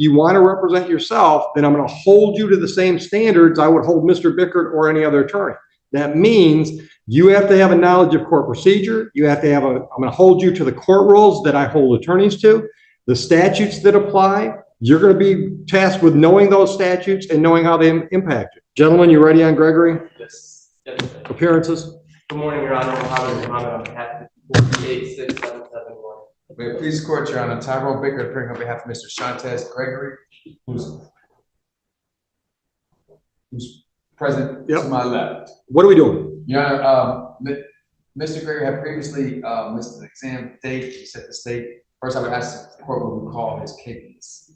you want to represent yourself, then I'm going to hold you to the same standards I would hold Mr. Bickert or any other attorney. That means you have to have a knowledge of court procedure. You have to have I'm going to hold you to the court rules that I hold attorneys to, the statutes that apply. You're going to be tasked with knowing those statutes and knowing how they impact you. Gentlemen, you ready on Gregory? Yes. Appearances? Good morning, Your Honor. Mohammed on behalf of 486771. May it please the court, Your Honor. Tyrone Bickert appearing on behalf of Mr. Shantez Gregory, who's present to my left. What are we doing? Your Honor, Mr. Gregory had previously missed the exam date. He set the state. First, I would ask the court what we call his case.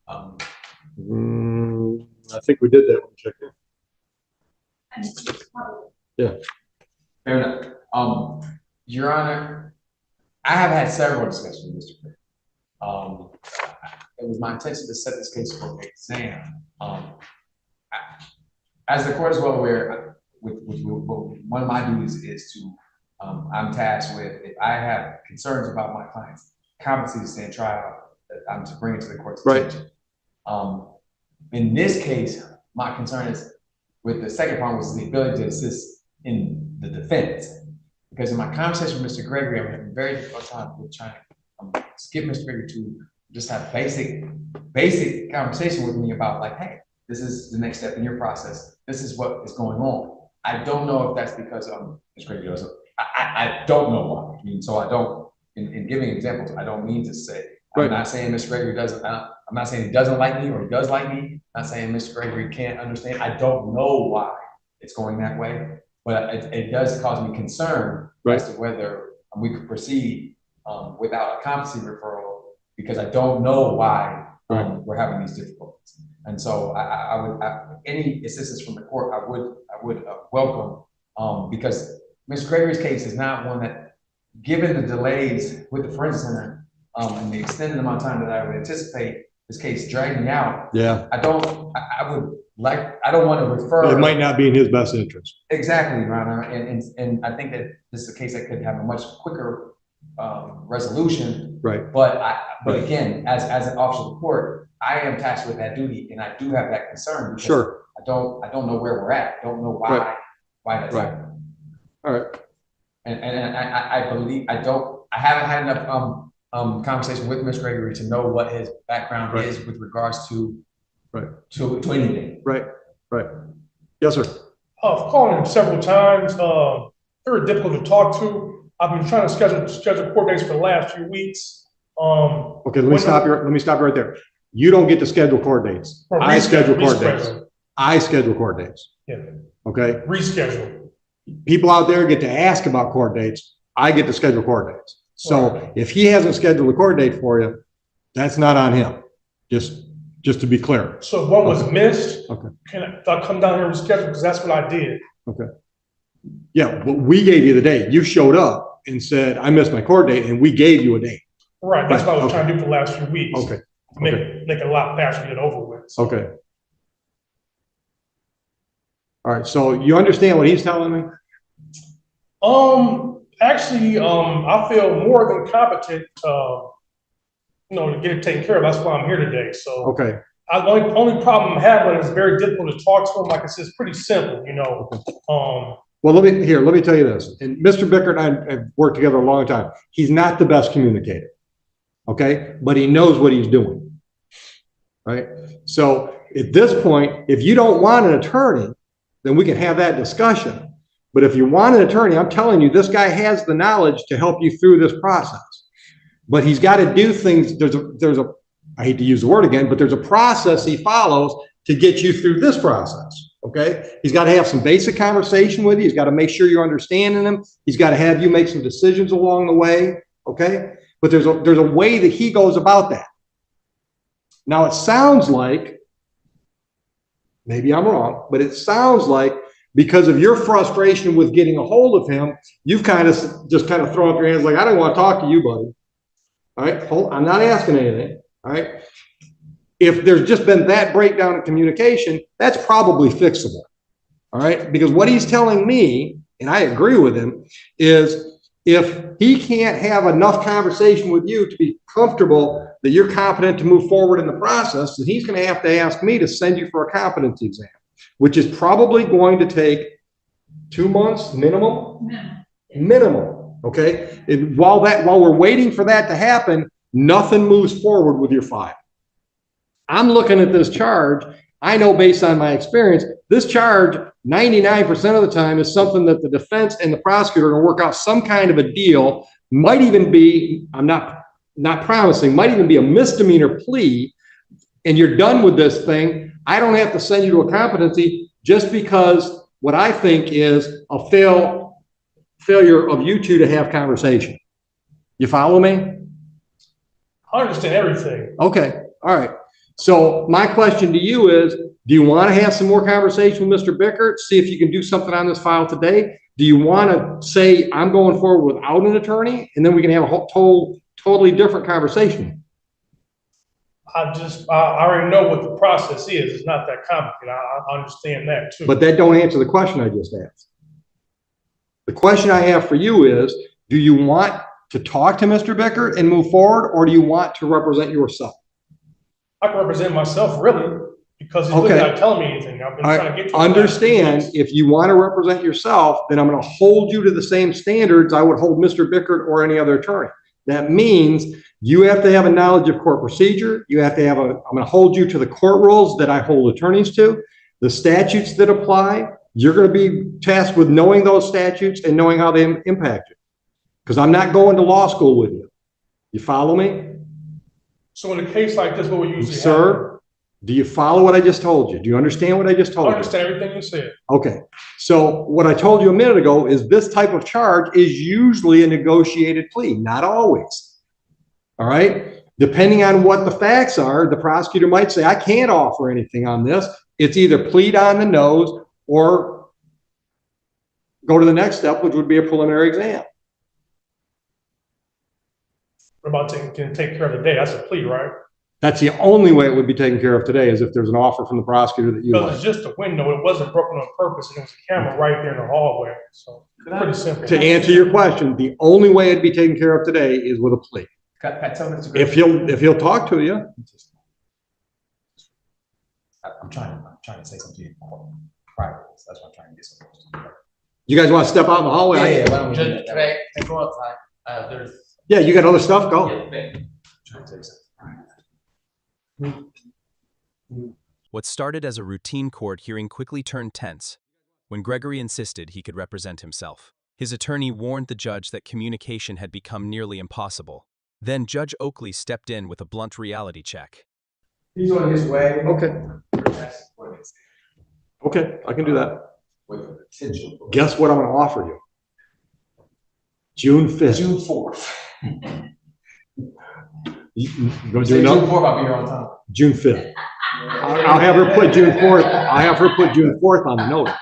I think we did that one. Check it. Yeah. Fair enough. Your Honor, I have had several discussions with Mr. Gregory. It was my intention to set this case for an exam. As the court is well aware, one of my duties is to, I'm tasked with, if I have concerns about my client's competency to stand trial, I'm to bring it to the court's attention. In this case, my concern is with the second part was the ability to assist in the defense. Because in my conversation with Mr. Gregory, I'm having a very difficult time with trying to get Mr. Gregory to just have basic conversation with me about like, hey, this is the next step in your process. This is what is going on. I don't know if that's because Mr. Gregory doesn't. I don't know why. I mean, so I don't. In giving examples, I don't mean to say. I'm not saying Mr. Gregory doesn't. I'm not saying he doesn't like me or he does like me. I'm not saying Mr. Gregory can't understand. I don't know why it's going that way, but it does cause me concern as to whether we could proceed without a competency referral, because I don't know why we're having these difficulties. And so I would any assistance from the court I would welcome, because Mr. Gregory's case is not one that, given the delays with the forensic center and the extended amount of time that I would anticipate this case dragging out. Yeah, I don't want to refer. It might not be in his best interest. Exactly, Your Honor, and I think that this is a case that could have a much quicker resolution. Right. But again, as an officer of the court, I am tasked with that duty, and I do have that concern. Sure. I don't know where we're at. I don't know why that's happening. All right. And I believe I haven't had enough conversation with Mr. Gregory to know what his background is with regards to to anything. Right. Yes, sir. I've called him several times. Very difficult to talk to. I've been trying to schedule court dates for the last few weeks. Okay, let me stop you right there. You don't get to schedule court dates. I schedule court dates. I schedule court dates. Yeah. Okay. Reschedule. People out there get to ask about court dates. I get to schedule court dates. So if he hasn't scheduled a court date for you, that's not on him. Just to be clear. So if one was missed, can I come down here and reschedule? Because that's what I did. Okay. Yeah, but we gave you the date. You showed up and said, I missed my court date, and we gave you a date. Right. That's what I was trying to do for the last few weeks. Okay. Make it a lot faster to get over with. So. Okay. All right. So you understand what he's telling me? Actually, I feel more than competent, to get it taken care of. That's why I'm here today. So okay. The only problem I'm having is very difficult to talk to him. Like I said, it's pretty simple, Well, let me tell you this. And Mr. Bickert and I have worked together a long time. He's not the best communicator. Okay, but he knows what he's doing. Right. So at this point, if you don't want an attorney, then we can have that discussion. But if you want an attorney, I'm telling you, this guy has the knowledge to help you through this process. But he's got to do things. I hate to use the word again, but there's a process he follows to get you through this process. Okay. He's got to have some basic conversation with you. He's got to make sure you're understanding him. He's got to have you make some decisions along the way. Okay. But there's a way that he goes about that. Now it sounds like, maybe I'm wrong, but it sounds like because of your frustration with getting a hold of him, you've just thrown up your hands like, I don't want to talk to you, buddy. All right, I'm not asking anything. All right. If there's just been that breakdown in communication, that's probably fixable. All right. Because what he's telling me, and I agree with him, is if he can't have enough conversation with you to be comfortable that you're competent to move forward in the process, then he's going to have to ask me to send you for a competency exam, which is probably going to take 2 months minimum. Minimum. Okay. And while we're waiting for that to happen, nothing moves forward with your file. I'm looking at this charge. I know based on my experience, this charge 99% of the time is something that the defense and the prosecutor are going to work out some kind of a deal. Might even be, I'm not promising, might even be a misdemeanor plea, and you're done with this thing. I don't have to send you to a competency just because what I think is a failure of you two to have conversation. You follow me? I understand everything. Okay. All right. So my question to you is, do you want to have some more conversation with Mr. Bickert? See if you can do something on this file today? Do you want to say, I'm going forward without an attorney? And then we can have a totally different conversation. I already know what the process is. It's not that complicated. I understand that too. But that don't answer the question I just asked. The question I have for you is, do you want to talk to Mr. Bickert and move forward, or do you want to represent yourself? I can represent myself, really, because he's really not telling me anything. I've been trying to get you. Understand, if you want to represent yourself, then I'm going to hold you to the same standards I would hold Mr. Bickert or any other attorney. That means you have to have a knowledge of court procedure. You have to have I'm going to hold you to the court rules that I hold attorneys to, the statutes that apply. You're going to be tasked with knowing those statutes and knowing how they impact you. Because I'm not going to law school with you. You follow me? So in a case like this, what we usually have. Sir, do you follow what I just told you? Do you understand what I just told you? I understand everything you said. Okay. So what I told you a minute ago is this type of charge is usually a negotiated plea, not always. All right. Depending on what the facts are, the prosecutor might say, I can't offer anything on this. It's either plead on the nose or go to the next step, which would be a preliminary exam. What about taking care of the day? That's a plea, right? That's the only way it would be taken care of today, is if there's an offer from the prosecutor that you Because like. it's just a window. It wasn't broken on purpose, and there was a camera right there in the hallway. So pretty simple. To answer your question, the only way it'd be taken care of today is with a plea. If he'll talk to you. I'm trying to say something to you private. That's what I'm trying to get something. You guys want to step out in the hallway? Yeah, why don't we do Judge, that? can I go outside? Yeah, you got other stuff? Go. Trying to say something. What started as a routine court hearing quickly turned tense when Gregory insisted he could represent himself. His attorney warned the judge that communication had become nearly impossible. Then Judge Oakley stepped in with a blunt reality check. He's on his way. Okay. Okay, I can do that. With the potential. Guess what I'm going to offer you? June 5th. June 4th. You going to Say do June another? 4th, I'll be here on time. June 5th. I'll have her put June 4th. I'll have her put June 4th on the notice.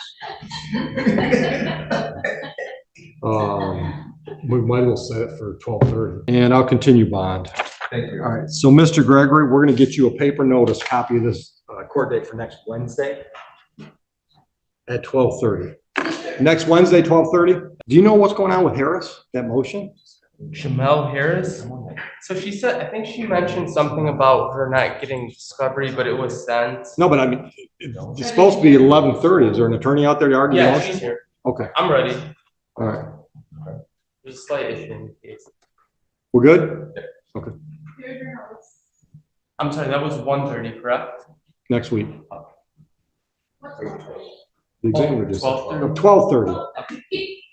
We might as well set it for 12:30. And I'll continue bond. Thank you. All right, so Mr. Gregory, we're going to get you a paper notice copy of this court date for next Wednesday at 12:30. Next Wednesday, 12:30. Do you know what's going on with Harris, that motion? Jamel Harris. So she said, I think she mentioned something about her not getting discovery, but it was sent. No, but I mean, it's supposed to be 11:30. Is there an attorney out there to argue the Yeah, motion? she's here. Okay, I'm ready. all right. There's a slight issue in the case. We're good? Okay, I'm sorry, that was 1:30, correct? next week. The exam reduced. 12:30. 12:30.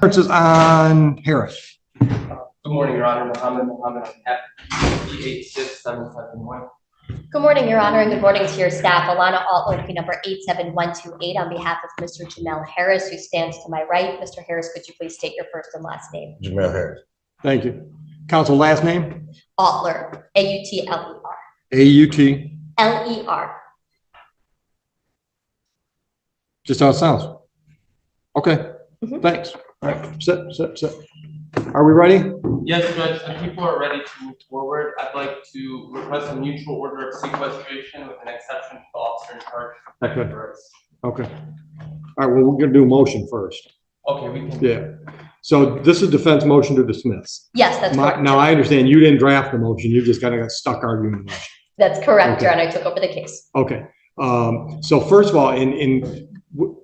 This is on Harris. Good morning, Your Honor. Mohammed on behalf of 86771. Good morning, Your Honor, and good morning to your staff. Alana Altler, number 87128, on behalf of Mr. Jamel Harris, who stands to my right. Mr. Harris, could you please state your first and last name? Jamel Harris. Thank you. Counsel, last name? Altler, A-U-T-L-E-R. A-U-T. L-E-R. Just how it sounds. Okay, Mhm. thanks. All right, sit. Are we ready? Yes, Judge, if people are ready to move forward, I'd like to request a mutual order of sequestration with an exception to the officer in charge. Okay. Okay. All right, well, we're gonna do a motion first. Okay, we can. Yeah. So this is defense motion to dismiss. Yes, that's correct. Now, I understand you didn't draft the motion. You just kind of got stuck arguing the motion. That's correct, Your Okay. Honor. I took over the case. Okay. So first of all,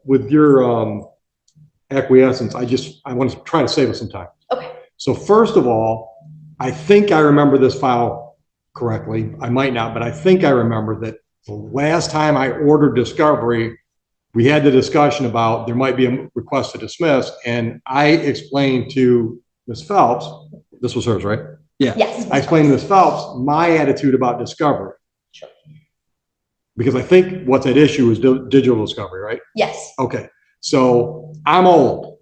with your acquiescence, I want to try to save us some time. Okay. So first of all, I think I remember this file correctly. I might not, but I think I remember that the last time I ordered discovery, we had the discussion about there might be a request to dismiss, and I explained to Ms. Phelps, this was hers, right? Yeah. Yes. I explained to Ms. Phelps my attitude about discovery. Sure. Because I think what's at issue is digital discovery, right? Yes. Okay. So I'm old.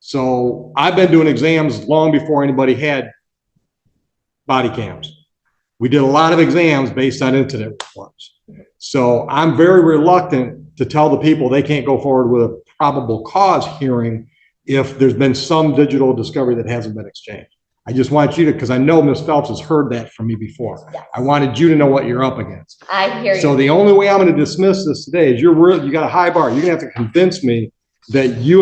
So I've been doing exams long before anybody had body cams. We did a lot of exams based on incident reports. So I'm very reluctant to tell the people they can't go forward with a probable cause hearing if there's been some digital discovery that hasn't been exchanged. I just want you to, because I know Ms. Phelps has heard that from me before. Yes. I wanted you to know what you're up against. I hear you. So the only way I'm going to dismiss this today is you got a high bar. You're going to have to convince me that you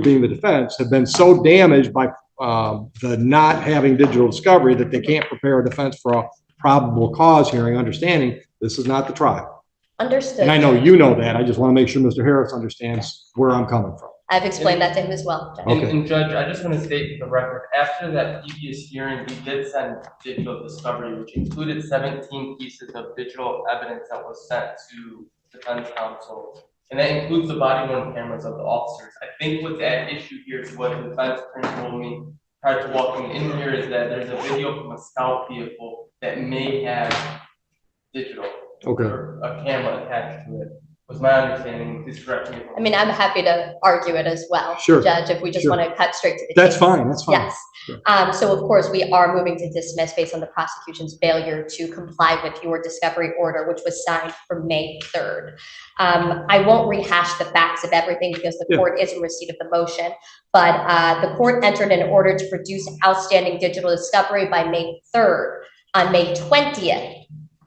being the defense, have been so damaged by the not having digital discovery that they can't prepare a defense for a probable cause hearing, understanding this is not the trial. Understood. And I know you know that. I just want to make sure Mr. Harris understands where I'm coming from. I've explained that to him as well. Judge. Okay. And Judge, I just want to state for the record, after that previous hearing, we did send digital discovery, which included 17 pieces of digital evidence that was sent to defense counsel. And that includes the body worn cameras of the officers. I think what's at issue here is what the defense attorney told me prior to walking in here is that there's a video from a scout vehicle that may have digital. Okay. Or a camera attached to it. Was my understanding. Please correct me. I mean, I'm happy to argue it as well, Sure. Judge, if we just Sure. want to cut straight to the That's case. fine. That's fine. Yes. Sure. So of course, we are moving to dismiss based on the prosecution's failure to comply with your discovery order, which was signed for May 3rd. I won't rehash the facts of everything because the court is in receipt of the motion, but the court entered an order to produce outstanding digital discovery by May 3rd. On May 20th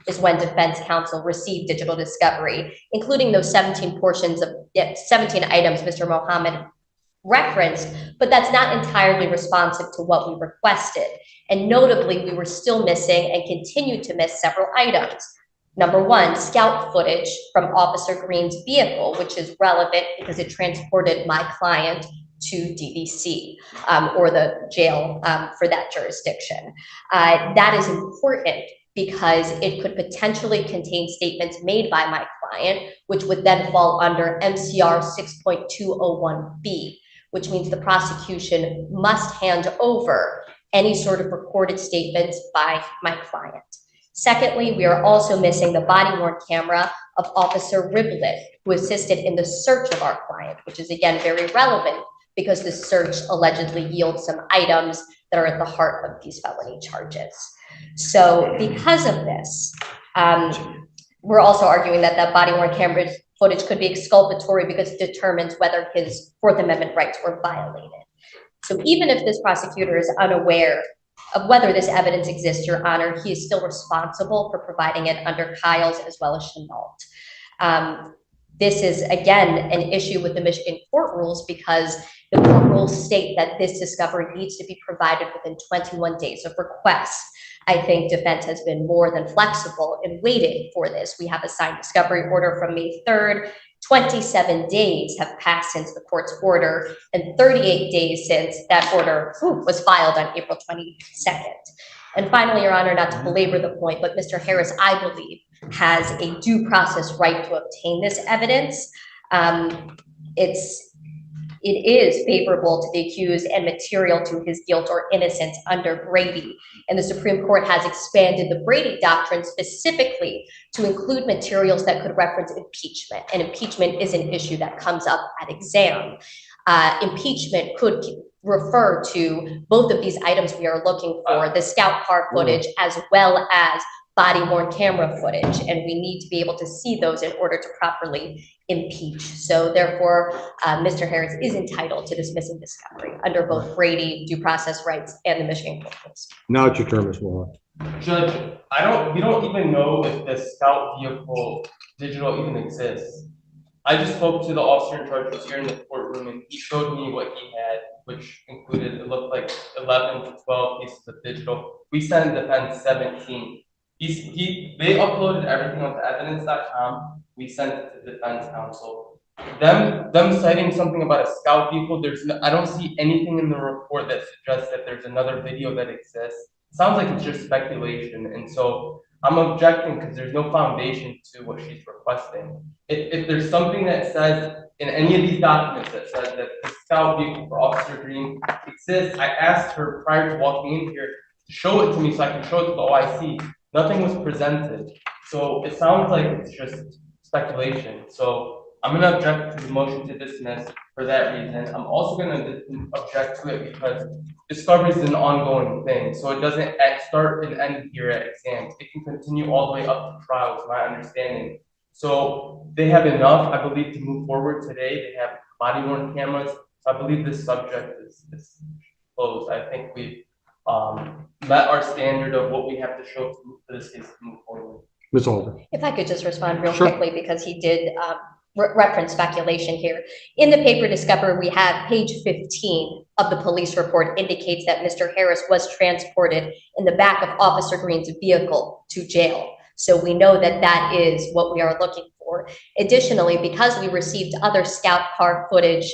is when defense counsel received digital discovery, including those 17 items Mr. Mohammed referenced, but that's not entirely responsive to what we requested. And notably, we were still missing and continue to miss several items. Number one, scout footage from Officer Green's vehicle, which is relevant because it transported my client to DDC or the jail for that jurisdiction. That is important because it could potentially contain statements made by my client, which would then fall under MCR 6.201B, which means the prosecution must hand over any sort of recorded statements by my client. Secondly, we are also missing the body-worn camera of Officer Riblet, who assisted in the search of our client, which is again very relevant because the search allegedly yields some items that are at the heart of these felony charges. So because of this, we're also arguing that that body-worn camera footage could be exculpatory because it determines whether his Fourth Amendment rights were violated. So even if this prosecutor is unaware of whether this evidence exists, Your Honor, he is still responsible for providing it under Kyle's as well as Chenault. This is, again, an issue with the Michigan court rules because the court rules state that this discovery needs to be provided within 21 days of request. I think defense has been more than flexible in waiting for this. We have a signed discovery order from May 3rd. 27 days have passed since the court's order and 38 days since that order was filed on April 22nd. And finally, Your Honor, not to belabor the point, but Mr. Harris, I believe, has a due process right to obtain this evidence. It is favorable to the accused and material to his guilt or innocence under Brady. And the Supreme Court has expanded the Brady doctrine specifically to include materials that could reference impeachment. And impeachment is an issue that comes up at exam. Impeachment could refer to both of these items we are looking for, the scout car footage as well as body-worn camera footage, and we need to be able to see those in order to properly impeach. So therefore, Mr. Harris is entitled to dismissing discovery under both Brady due process rights and the Michigan court rules. Now it's your turn, Ms. Moore. Judge, we don't even know if the scout vehicle digital even exists. I just spoke to the officer in charge who's here in the courtroom and he showed me what he had. which included, it looked like 11 to 12 pieces of digital. We sent defense 17. They uploaded everything onto evidence.com. We sent it to defense counsel. Them citing something about a scout vehicle. I don't see anything in the report that suggests that there's another video that exists. It sounds like it's just speculation, and so I'm objecting because there's no foundation to what she's requesting. If there's something that says in any of these documents that says that the scout vehicle for Officer Green exists, I asked her prior to walking in here to show it to me so I can show it to the OIC. Nothing was presented, so it sounds like it's just speculation. So I'm gonna object to the motion to dismiss for that reason. I'm also gonna object to it because discovery is an ongoing thing, so it doesn't start and end here at exams. It can continue all the way up to trial, is my understanding. So they have enough, I believe, to move forward today. They have body worn cameras. So I believe this subject is closed. I think we've met our standard of what we have to show for this case to move forward. Ms. Holder. If I could just respond real Sure. quickly, because he did reference speculation here. In the paper discovery, we have page 15 of the police report indicates that Mr. Harris was transported in the back of Officer Green's vehicle to jail. So we know that that is what we are looking for. Additionally, because we received other scout car footage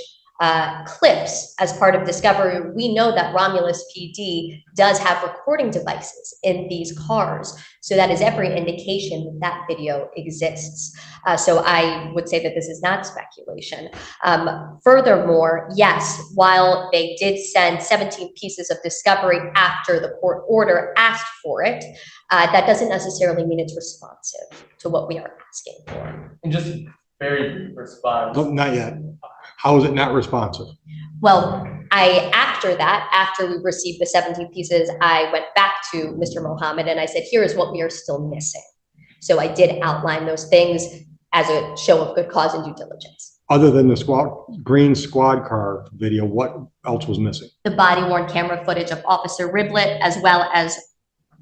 clips as part of discovery, we know that Romulus PD does have recording devices in these cars. So that is every indication that that video exists. So I would say that this is not speculation. Furthermore, yes, while they did send 17 pieces of discovery after the court order asked for it, that doesn't necessarily mean it's responsive to what we are asking for. And just very brief response. No, not yet. How is it not responsive? Well, after we received the 17 pieces, I went back to Mr. Mohammed and I said, here is what we are still missing. So I did outline those things as a show of good cause and due diligence. Other than the green squad car video, what else was missing? The body worn camera footage of Officer Riblet as well as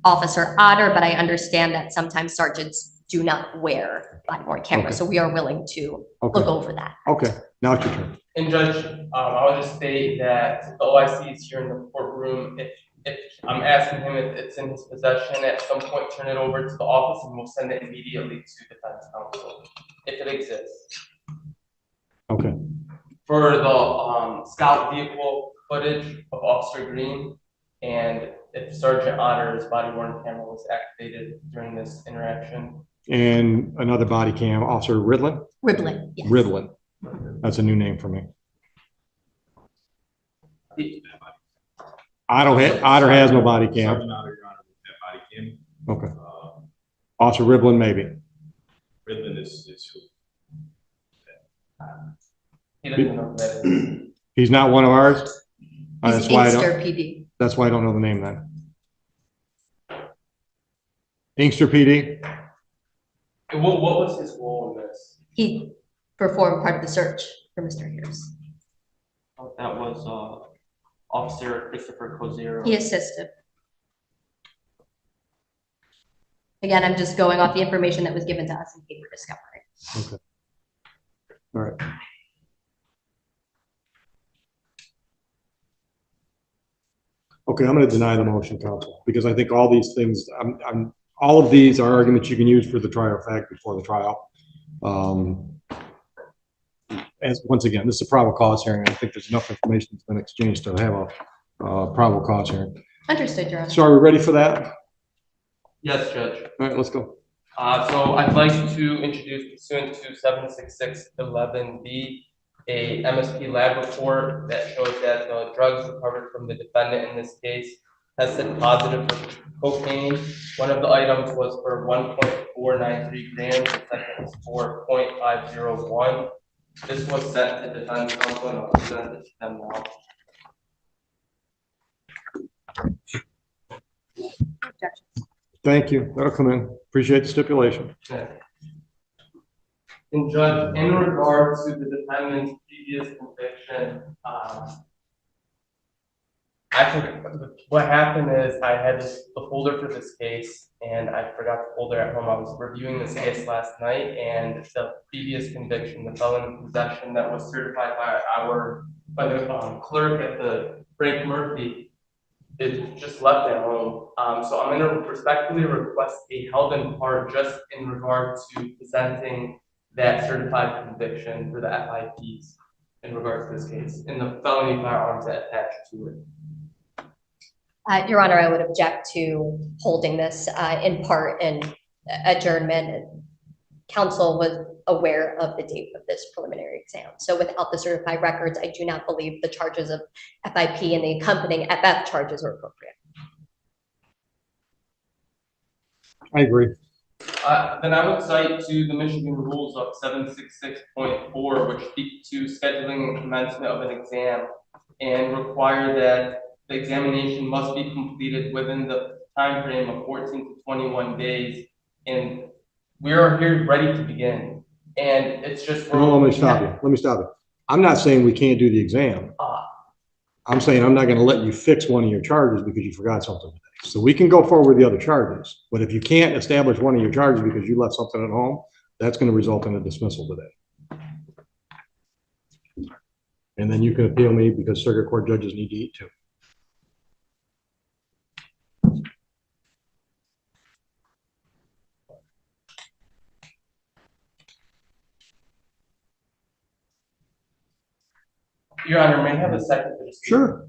Officer Otter, but I understand that sometimes sergeants do not wear body worn cameras. Okay. So we are willing to Okay. look over that. Okay, now it's your turn. And Judge, I'll just state that the OIC is here in the courtroom. If I'm asking him if it's in his possession, at some point turn it over to the office and we'll send it immediately to defense counsel, if it exists. Okay, For the scout vehicle footage of Officer Green, and if Sergeant Otter's body worn camera was activated during this interaction. and another body cam, Officer Ridlin? Riblet, yes. Ridlin. That's a new name for me. Otter has no body cam. Sergeant Otter, Your Honor, with that body cam. Okay. Officer Ridlin, maybe. Ridlin is who? He doesn't know who that is. He's not one of ours? He's That's why Inkster PD. that's why I don't know the name then. Inkster PD? What was his role in this? He performed part of the search for Mr. Harris. That was Officer Christopher Cozero. He assisted. Again, I'm just going off the information that was given to us in paper discovery. Okay. All right. Okay, I'm going to deny the motion, counsel, because I think all these things, all of these are arguments you can use for the trial of fact before the trial. As once again, this is a probable cause hearing. I think there's enough information that's been exchanged to have a probable cause hearing. Understood, Your Honor. So are we ready for that? Yes, Judge. All right, let's go. So I'd like to introduce pursuant to 76611B, a MSP lab report that shows that the drugs recovered from the defendant in this case tested positive for cocaine. One of the items was for 1.493 grams, the second was for 0.501. This was sent to defense counsel and I'll present it to them now. Thank you. That'll come in. Appreciate the stipulation. And Judge, in regards to the defendant's previous conviction, I think what happened is I had the folder for this case and I forgot the folder at home. I was reviewing this case last night and the previous conviction, the felon in possession that was certified by the clerk at the Frank Murphy, it just left at home. So I'm gonna respectfully request a held in part just in regard to presenting that certified conviction for the FIPs in regards to this case and the felony firearms that attached to it. Your Honor, I would object to holding this in part in adjournment. Counsel was aware of the date of this preliminary exam. So without the certified records, I do not believe the charges of FIP and the accompanying FF charges are appropriate. I agree. Then I would cite to the Michigan rules of 766.4, which speak to scheduling and commencement of an exam and require that the examination must be completed within the time frame of 14 to 21 days. And we are here ready to begin. And it's just. No, let me stop you. Let me stop you. I'm not saying we can't do the exam. I'm saying I'm not going to let you fix one of your charges because you forgot something today. So we can go forward with the other charges, but if you can't establish one of your charges because you left something at home, that's going to result in a dismissal today. And then you can appeal me because circuit court judges need to eat too. Your Honor, may I have a second? Sure.